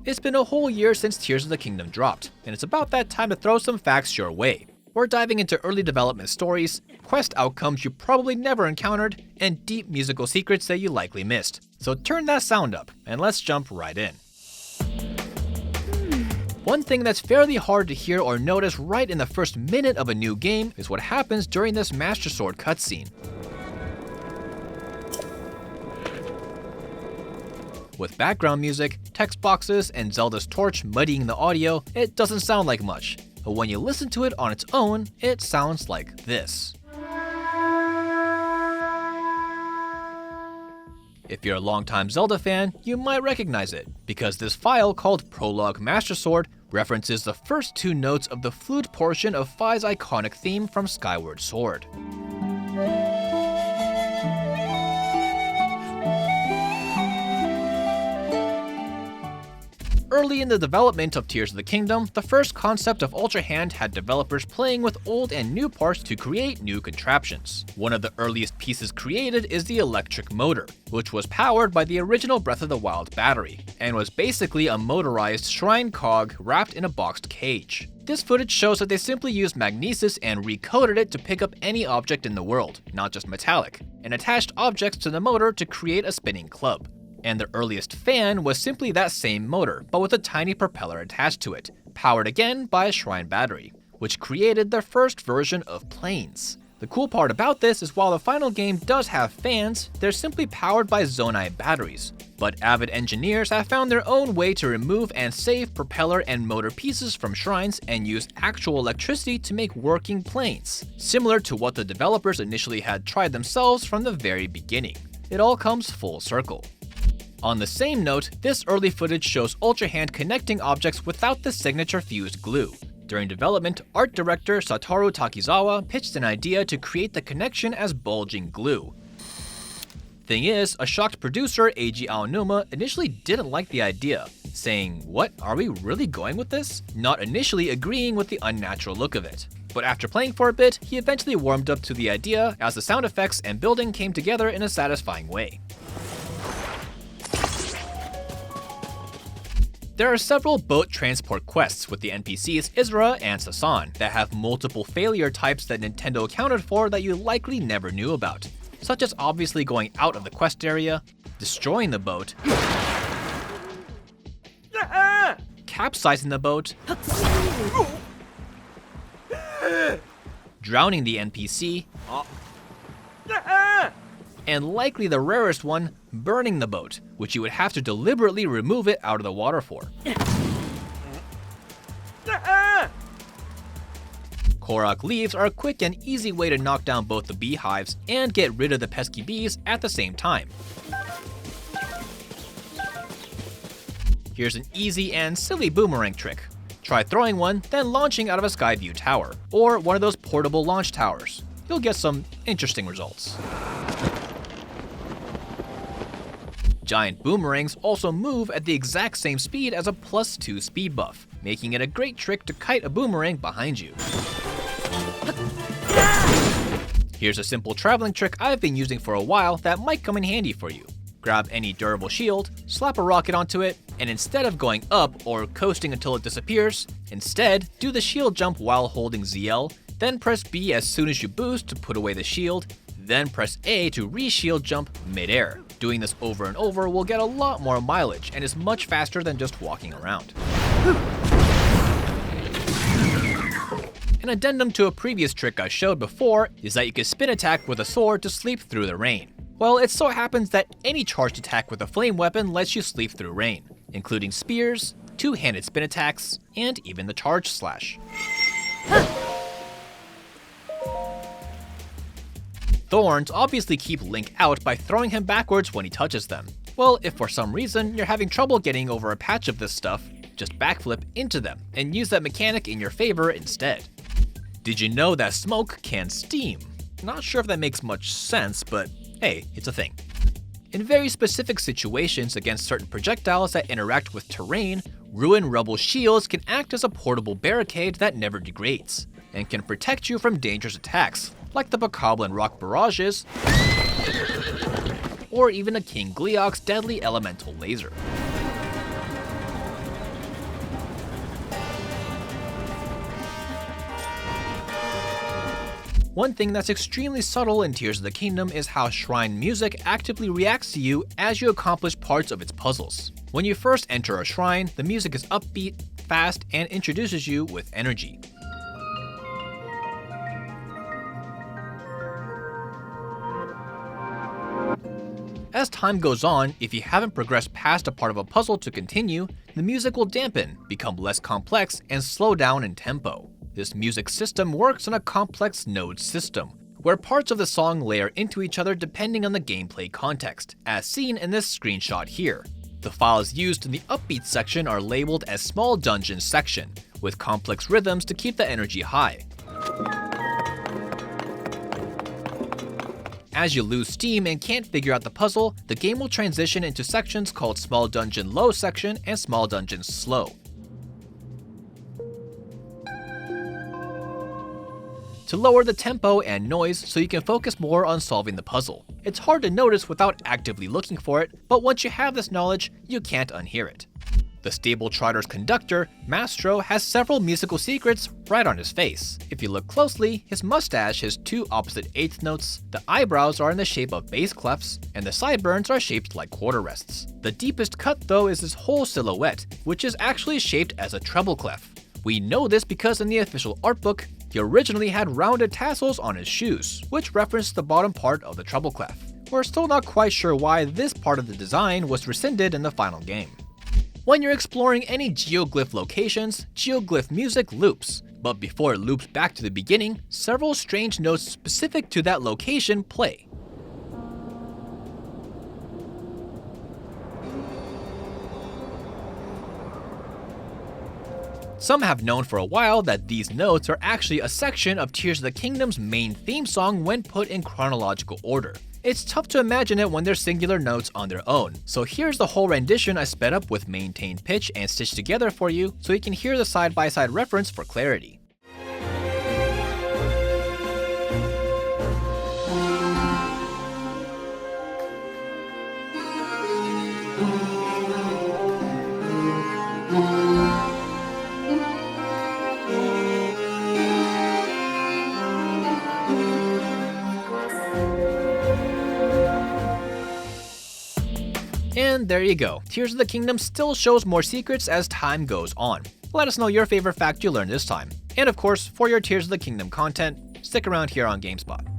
It's been a whole year since Tears of the Kingdom dropped, and it's about that time to throw some facts your way. We're diving into early development stories, quest outcomes you probably never encountered, and deep musical secrets that you likely missed. So turn that sound up, and let's jump right in. One thing that's fairly hard to hear or notice right in the first minute of a new game is what happens during this Master Sword cutscene. With background music, text boxes, and Zelda's torch muddying the audio, it doesn't sound like much. But when you listen to it on its own, it sounds like this. If you're a longtime Zelda fan, you might recognize it, because this file called Prologue Master Sword references the first two notes of the flute portion of Fi's iconic theme from Skyward Sword. Early in the development of Tears of the Kingdom, the first concept of Ultrahand had developers playing with old and new parts to create new contraptions. One of the earliest pieces created is the electric motor, which was powered by the original Breath of the Wild battery, and was basically a motorized shrine cog wrapped in a boxed cage. This footage shows that they simply used magnesis and recoded it to pick up any object in the world, not just metallic, and attached objects to the motor to create a spinning club. And their earliest fan was simply that same motor, but with a tiny propeller attached to it, powered again by a shrine battery, which created their first version of planes. The cool part about this is while the final game does have fans, they're simply powered by Zonai batteries. But avid engineers have found their own way to remove and save propeller and motor pieces from shrines and use actual electricity to make working planes, similar to what the developers initially had tried themselves from the very beginning. It all comes full circle. On the same note, this early footage shows Ultrahand connecting objects without the signature fused glue. During development, art director Satoru Takizawa pitched an idea to create the connection as bulging glue. Thing is, a shocked producer, Eiji Aonuma, initially didn't like the idea, saying, "What, are we really going with this?" Not initially agreeing with the unnatural look of it. But after playing for a bit, he eventually warmed up to the idea as the sound effects and building came together in a satisfying way. There are several boat transport quests with the NPCs Isra and Sasan that have multiple failure types that Nintendo accounted for that you likely never knew about, such as obviously going out of the quest area, destroying the boat, capsizing the boat, drowning the NPC, and likely the rarest one, burning the boat, which you would have to deliberately remove it out of the water for. Korok leaves are a quick and easy way to knock down both the beehives and get rid of the pesky bees at the same time. Here's an easy and silly boomerang trick. Try throwing one, then launching out of a Skyview tower, or one of those portable launch towers. You'll get some interesting results. Giant boomerangs also move at the exact same speed as a +2 speed buff, making it a great trick to kite a boomerang behind you. Here's a simple traveling trick I've been using for a while that might come in handy for you. Grab any durable shield, slap a rocket onto it, and instead of going up or coasting until it disappears, instead do the shield jump while holding ZL, then press B as soon as you boost to put away the shield, then press A to re-shield jump mid-air. Doing this over and over will get a lot more mileage and is much faster than just walking around. An addendum to a previous trick I showed before is that you can spin attack with a sword to sleep through the rain. Well, it so happens that any charged attack with a flame weapon lets you sleep through rain, including spears, two-handed spin attacks, and even the charge slash. Thorns obviously keep Link out by throwing him backwards when he touches them. Well, if for some reason you're having trouble getting over a patch of this stuff, just backflip into them and use that mechanic in your favor instead. Did you know that smoke can steam? Not sure if that makes much sense, but hey, it's a thing. In very specific situations against certain projectiles that interact with terrain, Ruin Rubble shields can act as a portable barricade that never degrades, and can protect you from dangerous attacks, like the Bokoblin rock barrages, or even a King Gleeok's deadly elemental laser. One thing that's extremely subtle in Tears of the Kingdom is how shrine music actively reacts to you as you accomplish parts of its puzzles. When you first enter a shrine, the music is upbeat, fast, and introduces you with energy. As time goes on, if you haven't progressed past a part of a puzzle to continue, the music will dampen, become less complex, and slow down in tempo. This music system works on a complex node system, where parts of the song layer into each other depending on the gameplay context, as seen in this screenshot here. The files used in the upbeat section are labeled as Small Dungeon section, with complex rhythms to keep the energy high. As you lose steam and can't figure out the puzzle, the game will transition into sections called Small Dungeon Low section and Small Dungeon Slow. To lower the tempo and noise so you can focus more on solving the puzzle. It's hard to notice without actively looking for it, but once you have this knowledge, you can't unhear it. The Stable Trotter's conductor, Mastro, has several musical secrets right on his face. If you look closely, his mustache has two opposite eighth notes, the eyebrows are in the shape of bass clefs, and the sideburns are shaped like quarter rests. The deepest cut though is his whole silhouette, which is actually shaped as a treble clef. We know this because in the official art book, he originally had rounded tassels on his shoes, which referenced the bottom part of the treble clef. We're still not quite sure why this part of the design was rescinded in the final game. When you're exploring any Geoglyph locations, Geoglyph music loops, but before it loops back to the beginning, several strange notes specific to that location play. Some have known for a while that these notes are actually a section of Tears of the Kingdom's main theme song when put in chronological order. It's tough to imagine it when they're singular notes on their own, so here's the whole rendition I sped up with maintained pitch and stitched together for you so you can hear the side-by-side reference for clarity. And there you go, Tears of the Kingdom still shows more secrets as time goes on. Let us know your favorite fact you learned this time. And of course, for your Tears of the Kingdom content, stick around here on GameSpot.